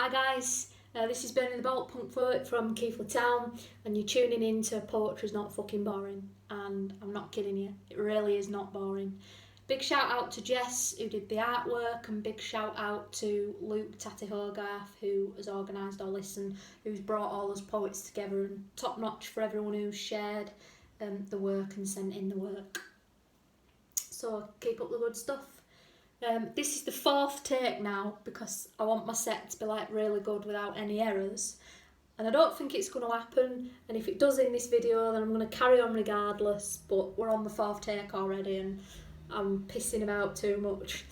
Hi guys, this is Burning the Bolt, punk poet from Keighley Town, and you're tuning in to Poetry's Not Fucking Boring, and I'm not kidding you, it really is not boring. Big shout out to Jess who did the artwork, and big shout out to Luke Tatty Hogarth who has organised all this and who's brought all us poets together, and top notch for everyone who's shared the work and sent in the work. So keep up the good stuff. This is the fourth take now because I want my set to be like really good without any errors, and I don't think it's going to happen, and if it does in this video then I'm going to carry on regardless, but we're on the fourth take already and I'm pissing about too much.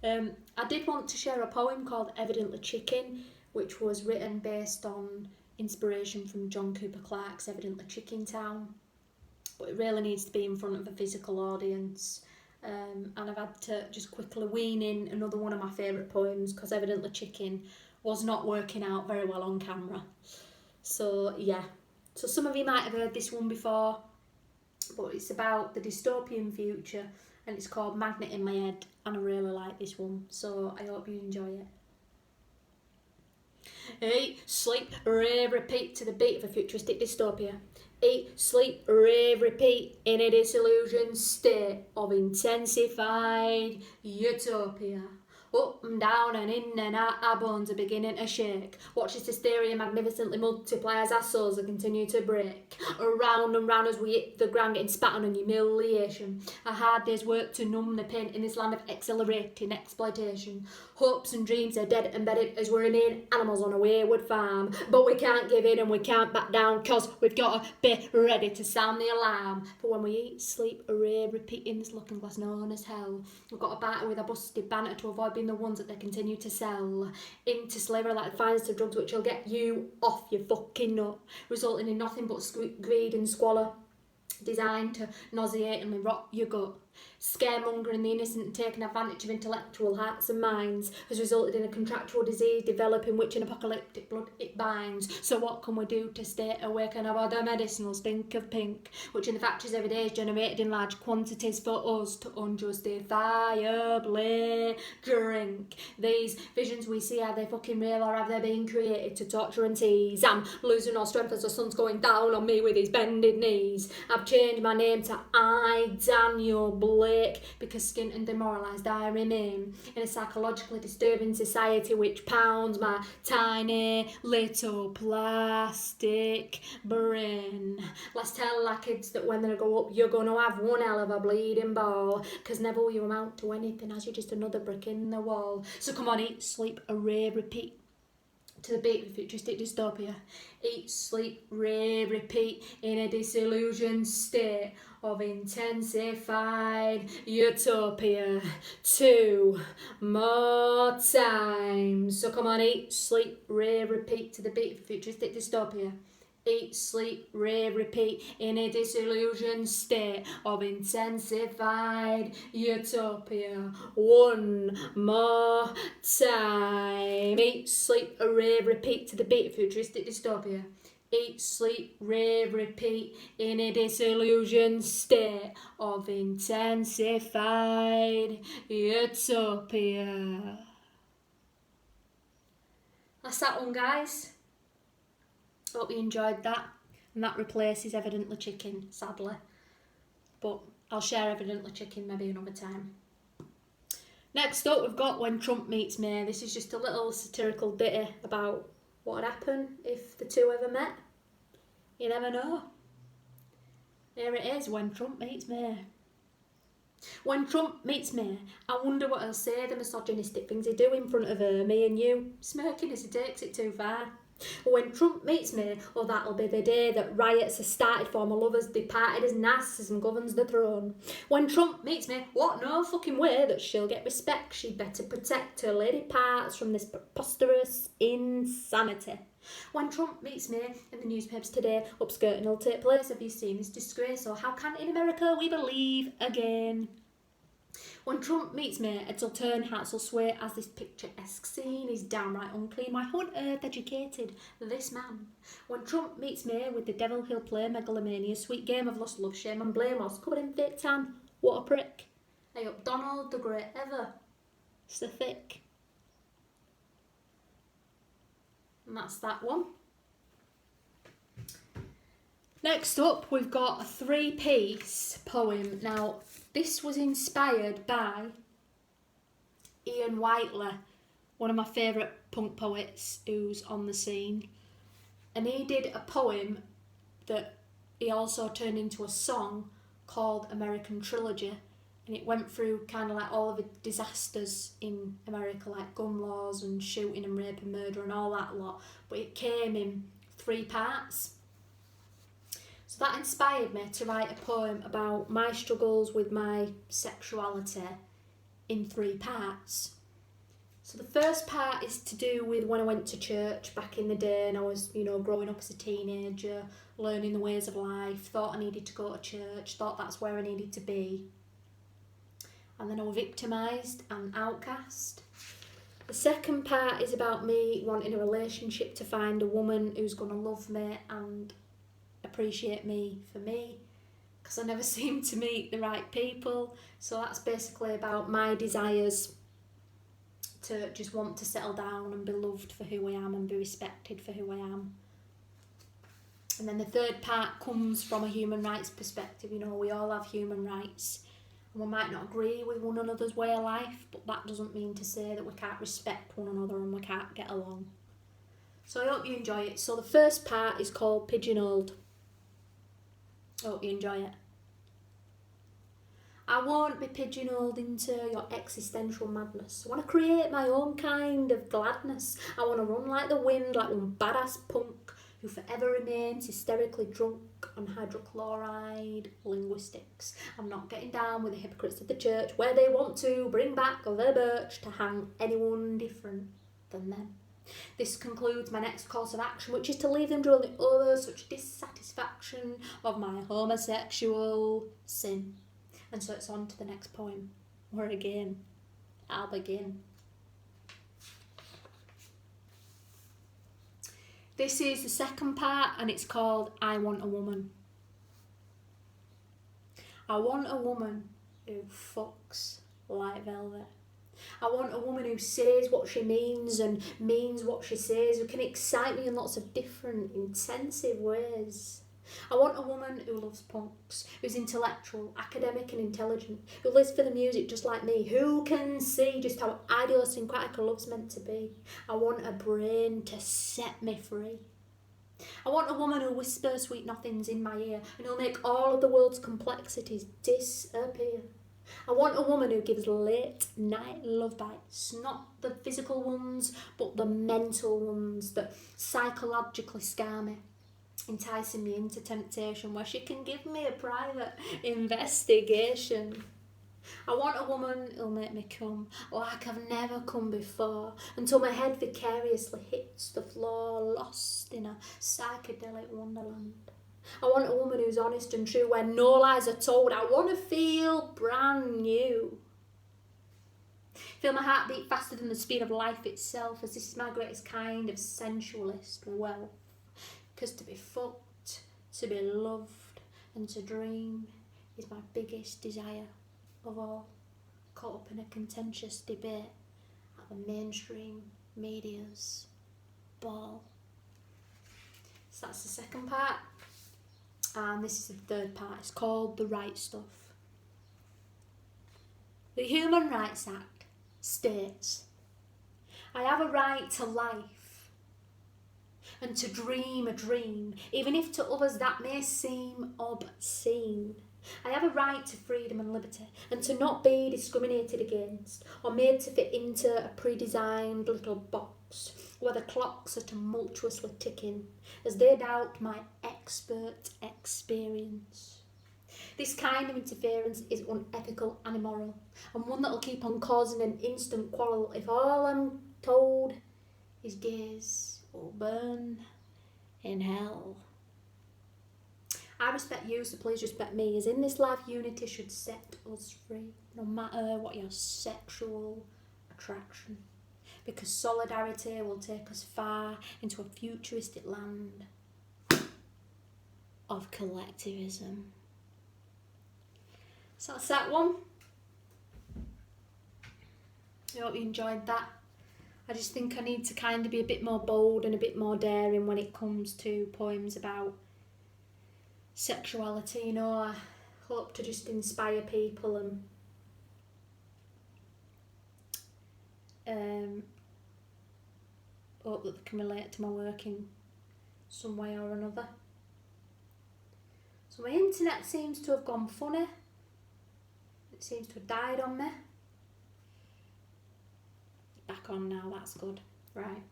I did want to share a poem called Evidently Chicken, which was written based on inspiration from John Cooper Clarke's Evidently Chicken Town, but it really needs to be in front of a physical audience. And I've had to just quickly wean in another one of my favourite poems because Evidently Chicken was not working out very well on camera. So yeah, so some of you might have heard this one before, but it's about the dystopian future and it's called Magnet in My Head, and I really like this one, so I hope you enjoy it. Eat, sleep, rave, repeat to the beat of a futuristic dystopia. Eat, sleep, rave, repeat in a disillusioned state of intensified utopia. Up and down and in and out, our bones are beginning to shake. Watch this hysteria magnificently multiply as our souls continue to break. Around and round as we hit the ground, getting spat on and humiliation. A hard day's work to numb the pain in this land of accelerating exploitation. Hopes and dreams are dead embedded as we're inane animals on a wayward farm. But we can't give in and we can't back down, cause we've got to be ready to sound the alarm. For when we eat, sleep, rave, repeat in this looking glass known as hell, we've got to battle with a busted banter to avoid being the ones that they continue to sell into slavery like the finest of drugs, which will get you off your fucking nut, resulting in nothing but greed and squalor, designed to nauseate and rot your gut. Scaremongering the innocent and taking advantage of intellectual hearts and minds has resulted in a contractual disease developing which in apocalyptic blood it binds. So what can we do to stay awake and avoid the medicinal stink of pink, which in the factories every day is generated in large quantities for us to unjustifiably drink? These visions we see, are they fucking real or have they been created to torture and tease? I'm losing all strength as the sun's going down on me with his bended knees. I've changed my name to I, Daniel Blake, because skint and demoralised I remain in a psychologically disturbing society which pounds my tiny little plastic brain. Let's tell our kids that when they grow up you're going to have one hell of a bleeding ball, cause never will you amount to anything as you're just another brick in the wall. So come on, eat, sleep, rave, repeat to the beat of futuristic dystopia. Eat, sleep, rave, repeat in a disillusioned state of intensified utopia. 2 more times. So come on, eat, sleep, rave, repeat to the beat of futuristic dystopia. Eat, sleep, rave, repeat in a disillusioned state of intensified utopia. 1 more time. Eat, sleep, rave, repeat to the beat of futuristic dystopia. Eat, sleep, rave, repeat in a disillusioned state of intensified utopia. That's that one, guys. Hope you enjoyed that, and that replaces Evidently Chicken, sadly, but I'll share Evidently Chicken maybe another time. Next up we've got When Trump Meets May. This is just a little satirical ditty about what would happen if the two ever met. You never know. Here it is, When Trump Meets May. When Trump meets May, I wonder what he'll say, the misogynistic things he do in front of her, me and you, smirking as he takes it too far. When Trump meets me, oh that'll be the day that riots are started for my lovers departed as narcissism governs the throne. When Trump meets me, what no fucking way that she'll get respect, she'd better protect her lady parts from this preposterous insanity. When Trump meets me, in the newspapers today, upskirting will take place, have you seen this disgrace, or how can in America we believe again? When Trump meets me, it'll turn hearts will sway as this picturesque scene is downright unclean. Why, who on earth educated this man? When Trump meets me, with the devil he'll play megalomania, sweet game of lust, love, shame and blame, whilst covered in fake tan. What a prick. Hey up, Donald the Great ever. So thick. And that's that one. Next up, we've got a 3-piece poem. Now, this was inspired by Ian Whiteley, one of my favourite punk poets who's on the scene. And he did a poem that he also turned into a song called American Trilogy. And it went through kind of like all of the disasters in America, like gun laws and shooting and rape and murder and all that lot. But it came in 3 parts. So that inspired me to write a poem about my struggles with my sexuality in 3 parts. So the first part is to do with when I went to church back in the day and I was, growing up as a teenager, learning the ways of life, thought I needed to go to church, thought that's where I needed to be. And then I was victimised and outcast. The second part is about me wanting a relationship to find a woman who's going to love me and appreciate me for me, because I never seem to meet the right people. So that's basically about my desires to just want to settle down and be loved for who I am and be respected for who I am. And then the third part comes from a human rights perspective. We all have human rights. We might not agree with one another's way of life, but that doesn't mean to say that we can't respect one another and we can't get along. So I hope you enjoy it. So the first part is called Pigeonholed. I hope you enjoy it. I won't be pigeonholed into your existential madness. I want to create my own kind of gladness. I want to run like the wind, like one badass punk who forever remains hysterically drunk on hydrochloride linguistics. I'm not getting down with the hypocrites of the church where they want to bring back their birch to hang anyone different than them. This concludes my next course of action, which is to leave them dwelling over such dissatisfaction of my homosexual sin. And so it's on to the next poem, where again, I'll begin. This is the second part and it's called I Want a Woman. I want a woman who fucks like velvet. I want a woman who says what she means and means what she says, who can excite me in lots of different, intensive ways. I want a woman who loves punks, who's intellectual, academic and intelligent, who lives for the music just like me, who can see just how idiosyncratic a love's meant to be. I want a brain to set me free. I want a woman who'll whisper sweet nothings in my ear and who'll make all of the world's complexities disappear. I want a woman who gives late night love bites, not the physical ones, but the mental ones that psychologically scar me, enticing me into temptation where she can give me a private investigation. I want a woman who'll make me come like I've never come before, until my head vicariously hits the floor, lost in a psychedelic wonderland. I want a woman who's honest and true where no lies are told. I want to feel brand new. Feel my heart beat faster than the speed of life itself, as this is my greatest kind of sensualist wealth. Because to be fucked, to be loved and to dream is my biggest desire of all, caught up in a contentious debate at the mainstream media's ball. So that's the second part. And this is the third part. It's called The Right Stuff. The Human Rights Act states, I have a right to life and to dream a dream, even if to others that may seem obscene. I have a right to freedom and liberty and to not be discriminated against or made to fit into a pre-designed little box where the clocks are tumultuously ticking as they doubt my expert experience. This kind of interference is unethical and immoral, and one that will keep on causing an instant quarrel if all I'm told is gays will burn in hell. I respect you, so please respect me, as in this life unity should set us free, no matter what your sexual attraction, because solidarity will take us far into a futuristic land of collectivism. So that's that one. I hope you enjoyed that. I just think I need to kind of be a bit more bold and a bit more daring when it comes to poems about sexuality, you know. I hope to just inspire people and hope that they can relate to my work in some way or another. So my internet seems to have gone funny. It seems to have died on me. Back on now, that's good. Right.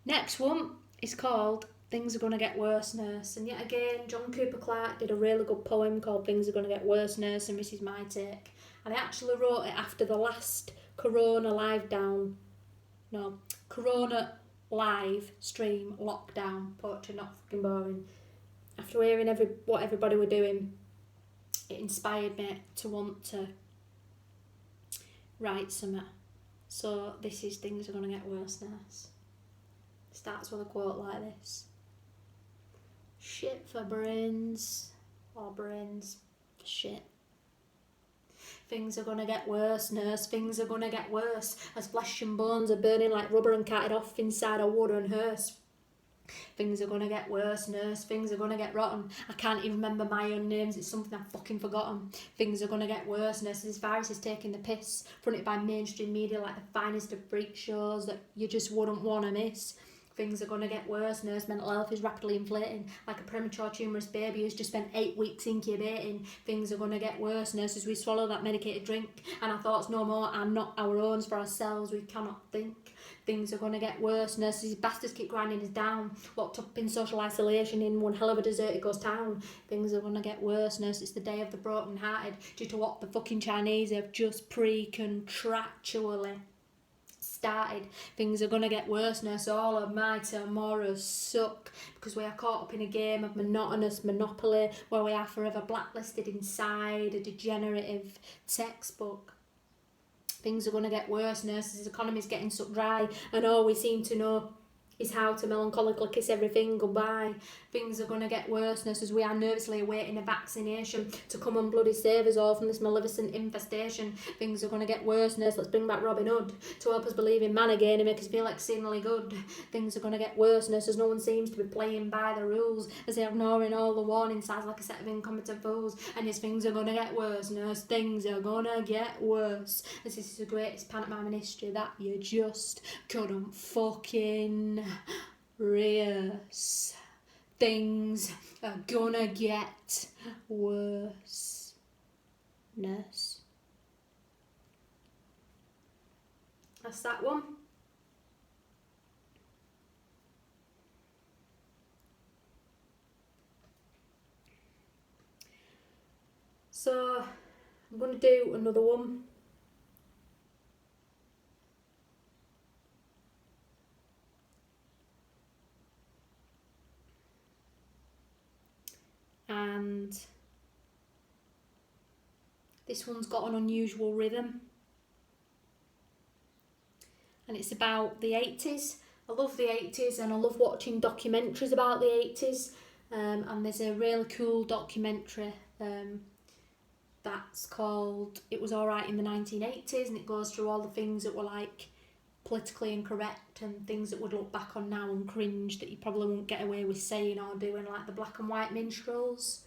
Next one is called Things Are Gonna Get Worse, Nurse. And yet again, John Cooper Clarke did a really good poem called Things Are Gonna Get Worse, Nurse, and this is my take. And I actually wrote it after the last Corona live stream lockdown. Poetry Not Fucking Boring. After hearing what everybody were doing, it inspired me to want to write something. So this is Things Are Gonna Get Worse, Nurse. Starts with a quote like this. Shit for brains, or brains for shit. Things are gonna get worse, nurse, things are gonna get worse, as flesh and bones are burning like rubber and carted off inside a wooden hearse. Things are gonna get worse, nurse, things are gonna get rotten. I can't even remember my own names, it's something I've fucking forgotten. Things are gonna get worse, nurse, this virus is taking the piss, fronted by mainstream media like the finest of freak shows that you just wouldn't wanna miss. Things are gonna get worse, nurse, mental health is rapidly inflating, like a premature tumorous baby who's just spent 8 weeks incubating. Things are gonna get worse, nurse, as we swallow that medicated drink, and our thoughts no more are not our own, for ourselves we cannot think. Things are gonna get worse, nurse, these bastards keep grinding us down, locked up in social isolation in one hell of a deserted ghost town. Things are gonna get worse, nurse, it's the day of the broken hearted, due to what the fucking Chinese have just pre-contractually started. Things are gonna get worse, nurse, all of my tomorrows suck, because we are caught up in a game of monotonous monopoly, where we are forever blacklisted inside a degenerative textbook. Things are gonna get worse, nurse, this economy's getting sucked dry, and all we seem to know is how to melancholically kiss everything goodbye. Things are gonna get worse, nurse, as we are nervously awaiting a vaccination to come and bloody save us all from this maleficent infestation. Things are gonna get worse, nurse, let's bring back Robin Hood to help us believe in man again and make us feel exceedingly good. Things are gonna get worse, nurse, as no one seems to be playing by the rules, as they're ignoring all the warning signs like a set of incompetent fools. And yes, things are gonna get worse, nurse, things are gonna get worse, as this is the greatest pantomime in history that you just couldn't fucking rehearse. Things are gonna get worse, nurse. That's that one. So I'm gonna do another one. And this one's got an unusual rhythm, and it's about the 80s. I love the 80s and I love watching documentaries about the 80s, and there's a really cool documentary that's called It Was Alright in the 1980s, and it goes through all the things that were like politically incorrect and things that would look back on now and cringe that you probably won't get away with saying or doing, like the black and white minstrels.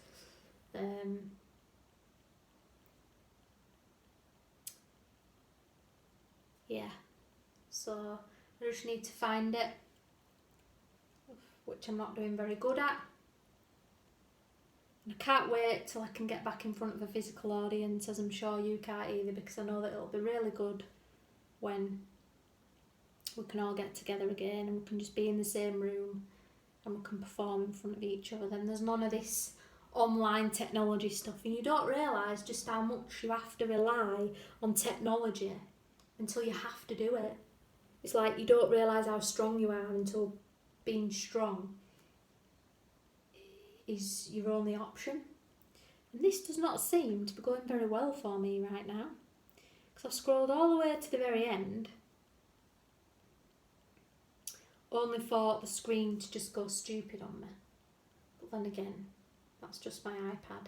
Yeah, so I just need to find it, which I'm not doing very good at. And I can't wait till I can get back in front of a physical audience, as I'm sure you can't either, because I know that it'll be really good when we can all get together again and we can just be in the same room and we can perform in front of each other. Then there's none of this online technology stuff, and you don't realise just how much you have to rely on technology until you have to do it. It's like you don't realise how strong you are until being strong is your only option. And this does not seem to be going very well for me right now, because I've scrolled all the way to the very end only for the screen to just go stupid on me. But then again, that's just my iPad.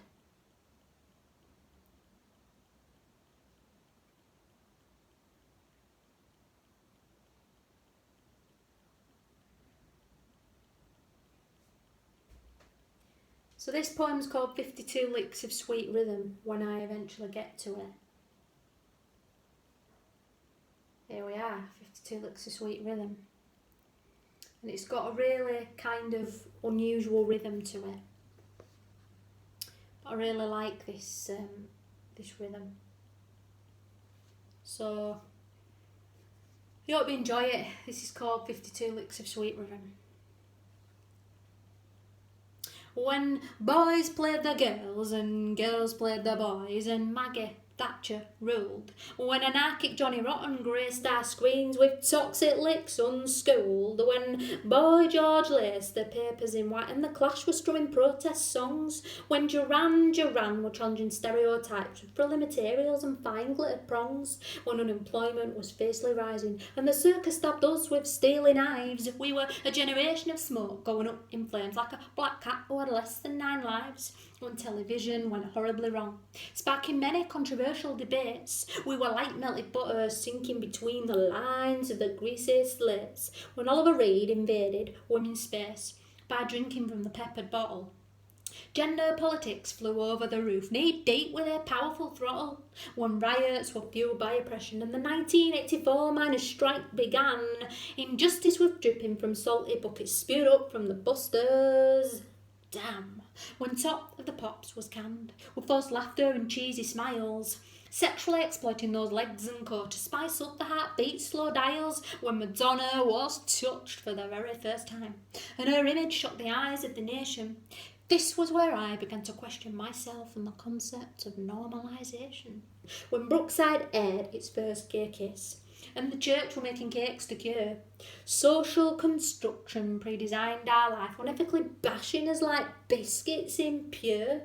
So this poem's called 52 Licks of Sweet Rhythm, when I eventually get to it. Here we are, 52 Licks of Sweet Rhythm. And it's got a really kind of unusual rhythm to it. But I really like this rhythm. So, I hope you enjoy it. This is called 52 Licks of Sweet Rhythm. When boys played the girls and girls played the boys and Maggie Thatcher ruled, when anarchic Johnny Rotten graced our screens with toxic licks unschooled, when Boy George laced the papers in white and the Clash were strumming protest songs, when Duran Duran were challenging stereotypes with frilly materials and fine glittered prongs, when unemployment was fiercely rising and the circus stabbed us with steely knives, we were a generation of smoke going up in flames like a black cat who had less than 9 lives, when television went horribly wrong, sparking many controversial debates. We were like melted butter sinking between the lines of the greasy slates, when Oliver Reed invaded women's space by drinking from the peppered bottle. Gender politics flew over the roof, knee deep with a powerful throttle, when riots were fueled by oppression and the 1984 miners' strike began. Injustice was dripping from salty buckets spewed up from the busters. Damn, when Top of the Pops was canned, with forced laughter and cheesy smiles, sexually exploiting those legs and core to spice up the heartbeat's slow dials, when Madonna was touched for the very first time, and her image shocked the eyes of the nation. This was where I began to question myself and the concept of normalisation. When Brookside aired its first gay kiss, and the church were making cakes to cure. Social construction pre-designed our life, when ethically bashing us like biscuits impure.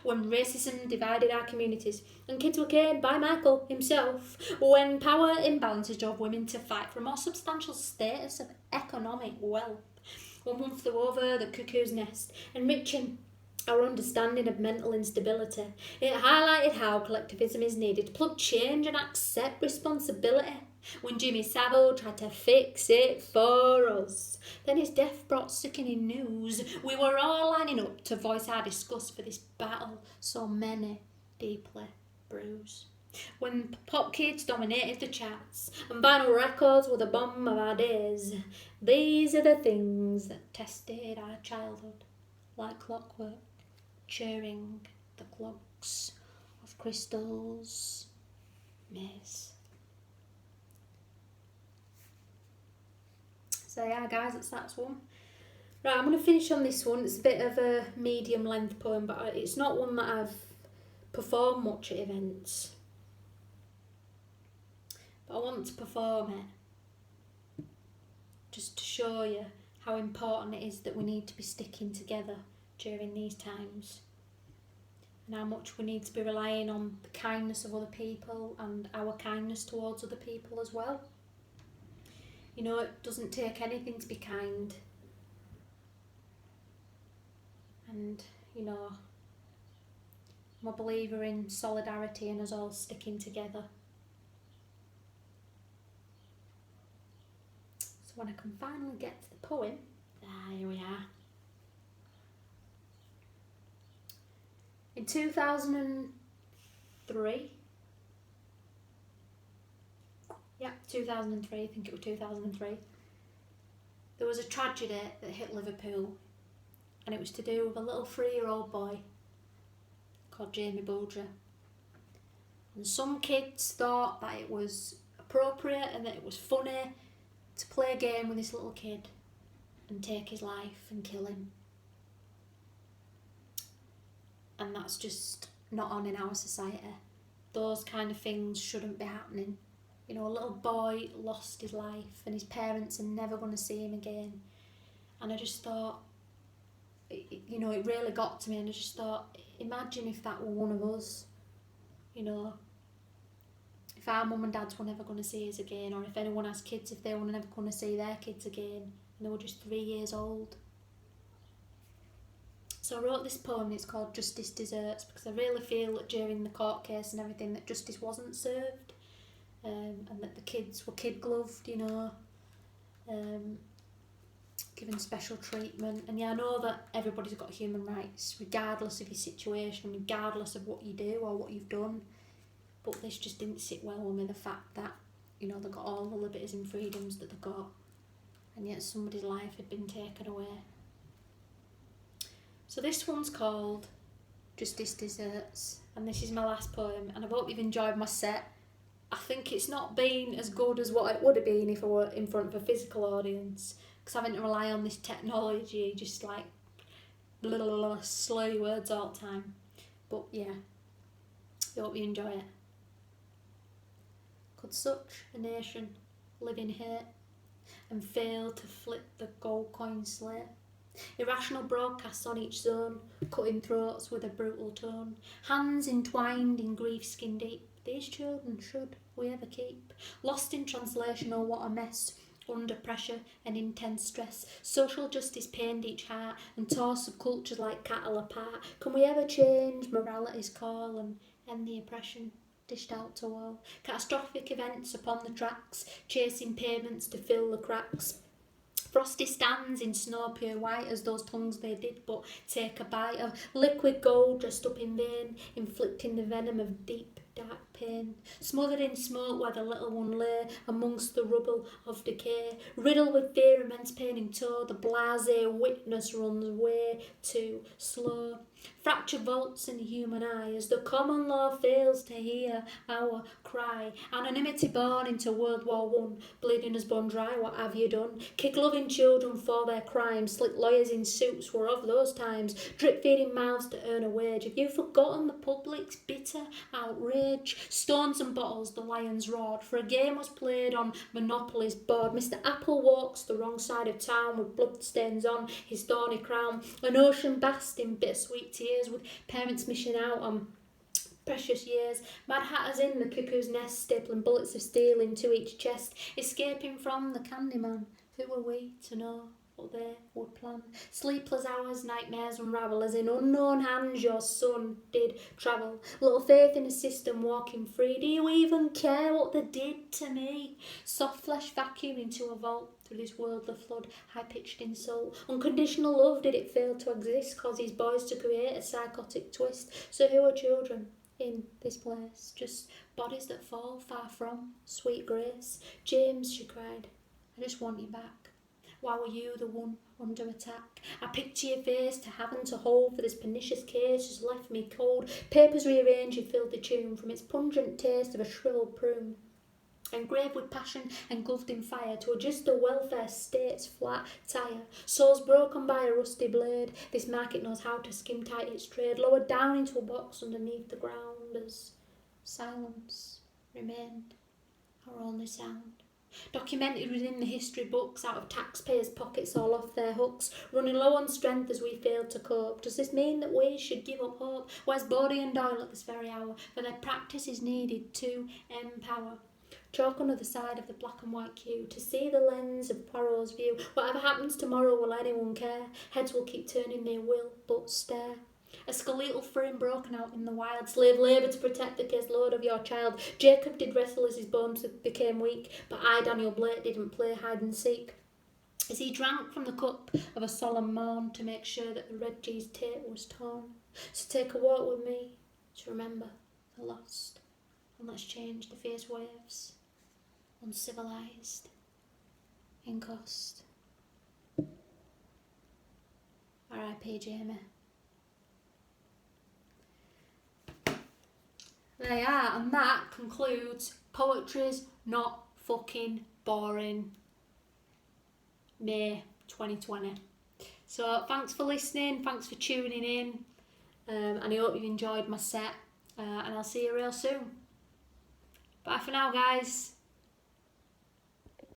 When racism divided our communities, and kids were caned by Michael himself. When power imbalances drove women to fight for a more substantial status of economic wealth. When one flew over the cuckoo's nest, enriching our understanding of mental instability. It highlighted how collectivism is needed to plug change and accept responsibility. When Jimmy Savile tried to fix it for us, then his death brought sickening news. We were all lining up to voice our disgust for this battle so many deeply bruised. When pop kids dominated the charts and vinyl records were the bomb of our days, these are the things that tested our childhood like clockwork, cheering the clogs of crystal's maze. So yeah guys, that's one. Right, I'm going to finish on this one. It's a bit of a medium length poem, but it's not one that I've performed much at events. But I want to perform it just to show you how important it is that we need to be sticking together during these times, and how much we need to be relying on the kindness of other people and our kindness towards other people as well. You know, it doesn't take anything to be kind, and you know, I'm a believer in solidarity and us all sticking together. So when I can finally get to the poem, here we are. In 2003, 2003, I think it was 2003, there was a tragedy that hit Liverpool, and it was to do with a little 3-year-old boy called Jamie Bulger. And some kids thought that it was appropriate and that it was funny to play a game with this little kid and take his life and kill him. And that's just not on in our society. Those kind of things shouldn't be happening. You know, a little boy lost his life and his parents are never going to see him again. And I just thought, you know, it really got to me, and I just thought, imagine if that were one of us. You know, if our mum and dads were never going to see us again, or if anyone has kids, if they were never going to see their kids again, and they were just 3 years old. So I wrote this poem, and it's called Justice Deserts, because I really feel that during the court case and everything that justice wasn't served, and that the kids were kid-gloved, you know. given special treatment. And yeah, I know that everybody's got human rights, regardless of your situation, regardless of what you do or what you've done. But this just didn't sit well with me, the fact that, you know, they got all the liberties and freedoms that they got, and yet somebody's life had been taken away. So this one's called Justice Deserts, and this is my last poem, and I hope you've enjoyed my set. I think it's not been as good as what it would have been if I were in front of a physical audience, because having to rely on this technology, just like blah, blah, blah, slurry words all the time. But yeah, I hope you enjoy it. Could such a nation live in hate and fail to flip the gold coin slate? Irrational broadcasts on each zone, cutting throats with a brutal tone, hands entwined in grief skin deep. These children should we ever keep? Lost in translation, oh what a mess, under pressure and intense stress. Social justice pained each heart and tore subcultures like cattle apart. Can we ever change morality's call and end the oppression dished out to all? Catastrophic events upon the tracks, chasing pavements to fill the cracks. Frosty stands in snow pure white as those tongues they did but take a bite of liquid gold dressed up in vain, inflicting the venom of deep dark pain. Smothered in smoke where the little one lay amongst the rubble of decay, riddled with fear, immense pain in tow, the blasé witness runs way too slow. Fracture vaults in the human eye as the common law fails to hear our cry. Anonymity born into World War One, bleeding us bone dry, what have you done? Kick loving children for their crimes, slick lawyers in suits were of those times, drip feeding mouths to earn a wage. Have you forgotten the public's bitter outrage? Stones and bottles the lions roared, for a game was played on Monopoly's board. Mr. Apple walks the wrong side of town with bloodstains on his thorny crown. An ocean bathed in bittersweet tears, with parents missing out on precious years. Mad hatters in the cuckoo's nest, stapling bullets of steel into each chest, escaping from the Candyman. Who were we to know what they would plan? Sleepless hours, nightmares unravel, as in unknown hands your son did travel. Little faith in a system walking free. Do you even care what they did to me? Soft flesh vacuumed into a vault through this worldly flood, high-pitched insult. Unconditional love, did it fail to exist, cause these boys to create a psychotic twist? So who are children in this place? Just bodies that fall far from sweet grace. James, she cried, I just want you back. Why were you the one under attack? I picture your face to having to hold for this pernicious case just left me cold. Papers rearranged, you filled the tune from its pungent taste of a shriveled prune. Engraved with passion, engulfed in fire, to adjust the welfare state's flat tire. Souls broken by a rusty blade, this market knows how to skim tight its trade. Lowered down into a box underneath the ground as silence remained our only sound. Documented within the history books, out of taxpayers' pockets all off their hooks, running low on strength as we failed to cope. Does this mean that we should give up hope? Where's Bodie and Doyle at this very hour? For their practice is needed to empower. Chalk on the other side of the black and white queue to see the lens of Poirot's view. Whatever happens tomorrow, will anyone care? Heads will keep turning, they will but stare. A skeletal frame broken out in the wild. Slave labour to protect the case load of your child. Jacob did wrestle as his bones became weak, but I, Daniel Blake, didn't play hide and seek. As he drank from the cup of a solemn morn to make sure that the red cheese tape was torn. So take a walk with me to remember the lost, and let's change the fierce waves, uncivilised in cost. R.I.P. Jamie. There you are, and that concludes Poetry's Not Fucking Boring May 2020. So thanks for listening, thanks for tuning in, and I hope you've enjoyed my set, and I'll see you real soon. Bye for now, guys.